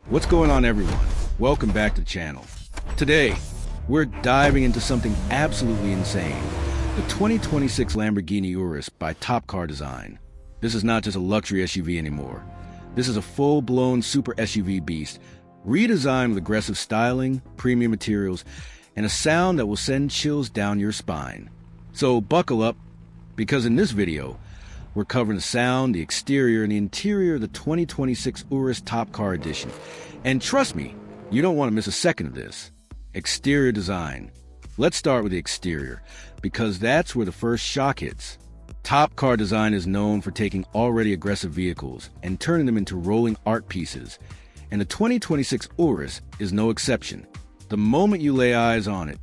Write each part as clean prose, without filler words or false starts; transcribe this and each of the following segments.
What's going on, everyone? Welcome back to the channel. Today, we're diving into something absolutely insane. The 2026 Lamborghini Urus by TopCar Design. This is not just a luxury SUV anymore. This is a full-blown super SUV beast, redesigned with aggressive styling, premium materials, and a sound that will send chills down your spine. So buckle up, because in this video, we're covering the sound, the exterior, and the interior of the 2026 Urus TopCar Edition. And trust me, you don't want to miss a second of this. Exterior design. Let's start with the exterior, because that's where the first shock hits. TopCar Design is known for taking already aggressive vehicles and turning them into rolling art pieces. And the 2026 Urus is no exception. The moment you lay eyes on it,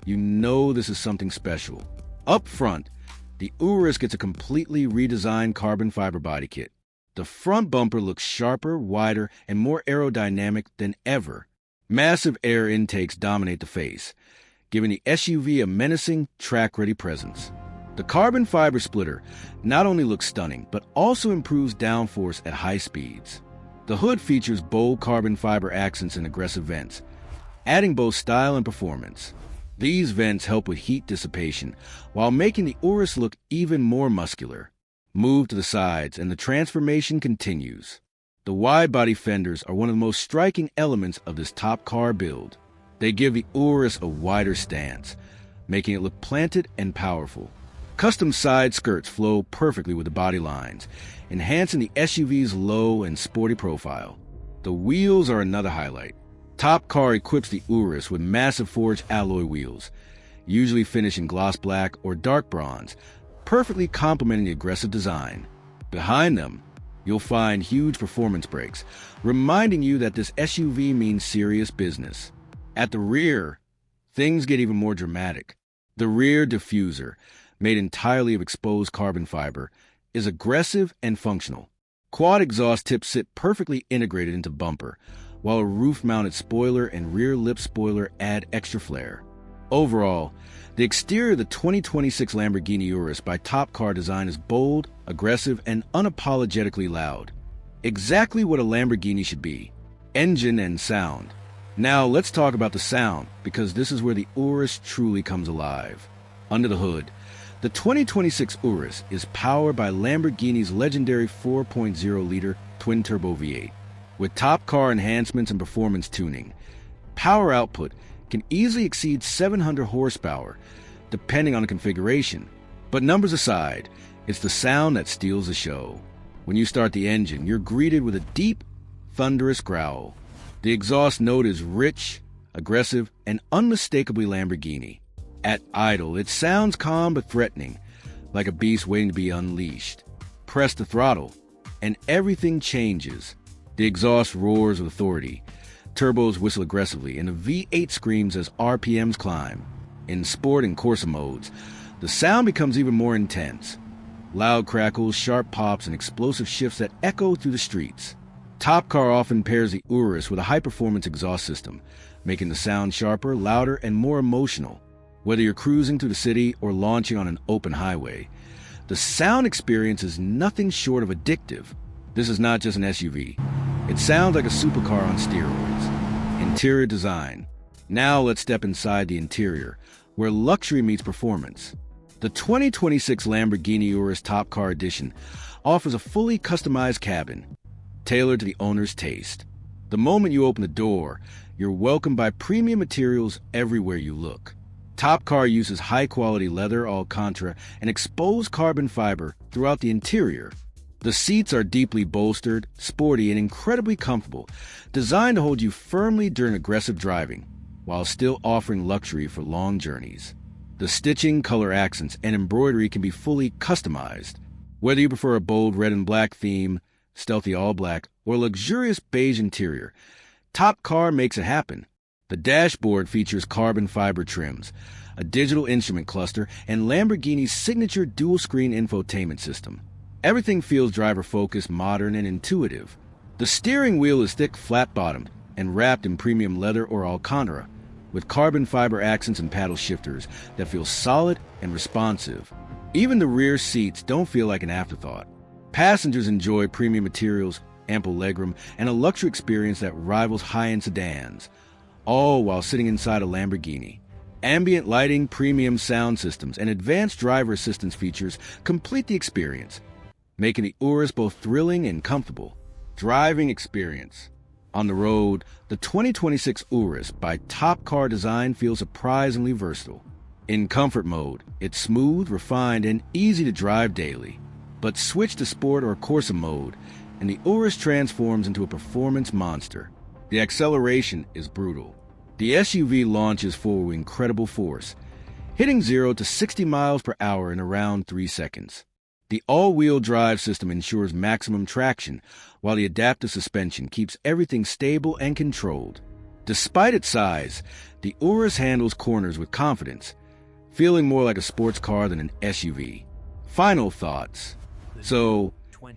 you know this is something special. Up front, the Urus gets a completely redesigned carbon fiber body kit. The front bumper looks sharper, wider, and more aerodynamic than ever. Massive air intakes dominate the face, giving the SUV a menacing, track-ready presence. The carbon fiber splitter not only looks stunning, but also improves downforce at high speeds. The hood features bold carbon fiber accents and aggressive vents, adding both style and performance. These vents help with heat dissipation, while making the Urus look even more muscular. Move to the sides, and the transformation continues. The wide-body fenders are one of the most striking elements of this TopCar build. They give the Urus a wider stance, making it look planted and powerful. Custom side skirts flow perfectly with the body lines, enhancing the SUV's low and sporty profile. The wheels are another highlight. TopCar equips the Urus with massive forged alloy wheels, usually finished in gloss black or dark bronze, perfectly complementing the aggressive design. Behind them, you'll find huge performance brakes, reminding you that this SUV means serious business. At the rear, things get even more dramatic. The rear diffuser, made entirely of exposed carbon fiber, is aggressive and functional. Quad exhaust tips sit perfectly integrated into bumper, while a roof-mounted spoiler and rear lip spoiler add extra flair. Overall, the exterior of the 2026 Lamborghini Urus by TopCar Design is bold, aggressive, and unapologetically loud. Exactly what a Lamborghini should be. Engine and sound. Now let's talk about the sound, because this is where the Urus truly comes alive. Under the hood, the 2026 Urus is powered by Lamborghini's legendary 4.0-liter twin-turbo V8. With TopCar enhancements and performance tuning, power output can easily exceed 700 horsepower, depending on the configuration. But numbers aside, it's the sound that steals the show. When you start the engine, you're greeted with a deep, thunderous growl. The exhaust note is rich, aggressive, and unmistakably Lamborghini. At idle, it sounds calm but threatening, like a beast waiting to be unleashed. Press the throttle, and everything changes. The exhaust roars with authority, turbos whistle aggressively, and the V8 screams as RPMs climb. In sport and Corsa modes, the sound becomes even more intense. Loud crackles, sharp pops, and explosive shifts that echo through the streets. TopCar often pairs the Urus with a high-performance exhaust system, making the sound sharper, louder, and more emotional. Whether you're cruising through the city or launching on an open highway, the sound experience is nothing short of addictive. This is not just an SUV. It sounds like a supercar on steroids. Interior design. Now let's step inside the interior, where luxury meets performance. The 2026 Lamborghini Urus TopCar Edition offers a fully customized cabin, tailored to the owner's taste. The moment you open the door, you're welcomed by premium materials everywhere you look. TopCar uses high-quality leather, Alcantara, and exposed carbon fiber throughout the interior. The seats are deeply bolstered, sporty, and incredibly comfortable, designed to hold you firmly during aggressive driving, while still offering luxury for long journeys. The stitching, color accents, and embroidery can be fully customized. Whether you prefer a bold red and black theme, stealthy all-black, or luxurious beige interior, TopCar makes it happen. The dashboard features carbon fiber trims, a digital instrument cluster, and Lamborghini's signature dual-screen infotainment system. Everything feels driver-focused, modern, and intuitive. The steering wheel is thick, flat-bottomed, and wrapped in premium leather or Alcantara, with carbon fiber accents and paddle shifters that feel solid and responsive. Even the rear seats don't feel like an afterthought. Passengers enjoy premium materials ample legroom, and a luxury experience that rivals high-end sedans, all while sitting inside a Lamborghini. Ambient lighting, premium sound systems, and advanced driver assistance features complete the experience, making the Urus both thrilling and comfortable. Driving experience. On the road, the 2026 Urus by TopCar Design feels surprisingly versatile. In comfort mode, it's smooth, refined, and easy to drive daily. But switch to sport or Corsa mode, and the Urus transforms into a performance monster. The acceleration is brutal. The SUV launches forward with incredible force, hitting 0 to 60 miles per hour in around 3 seconds. The all-wheel drive system ensures maximum traction, while the adaptive suspension keeps everything stable and controlled. Despite its size, the Urus handles corners with confidence, feeling more like a sports car than an SUV. Final thoughts. So,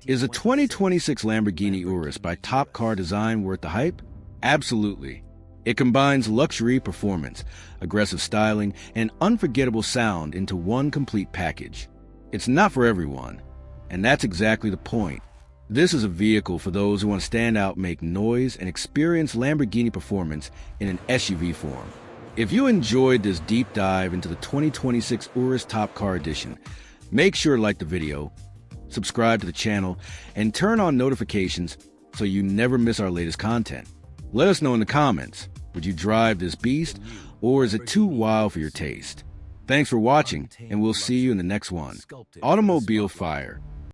is a 2026 Lamborghini Urus by TopCar Design worth the hype? Absolutely. It combines luxury performance, aggressive styling, and unforgettable sound into one complete package. It's not for everyone, and that's exactly the point. This is a vehicle for those who want to stand out, make noise, and experience Lamborghini performance in an SUV form. If you enjoyed this deep dive into the 2026 Urus TopCar Edition, make sure to like the video, subscribe to the channel, and turn on notifications so you never miss our latest content. Let us know in the comments, would you drive this beast, or is it too wild for your taste? Thanks for watching, and we'll see you in the next one. Automobile Fire.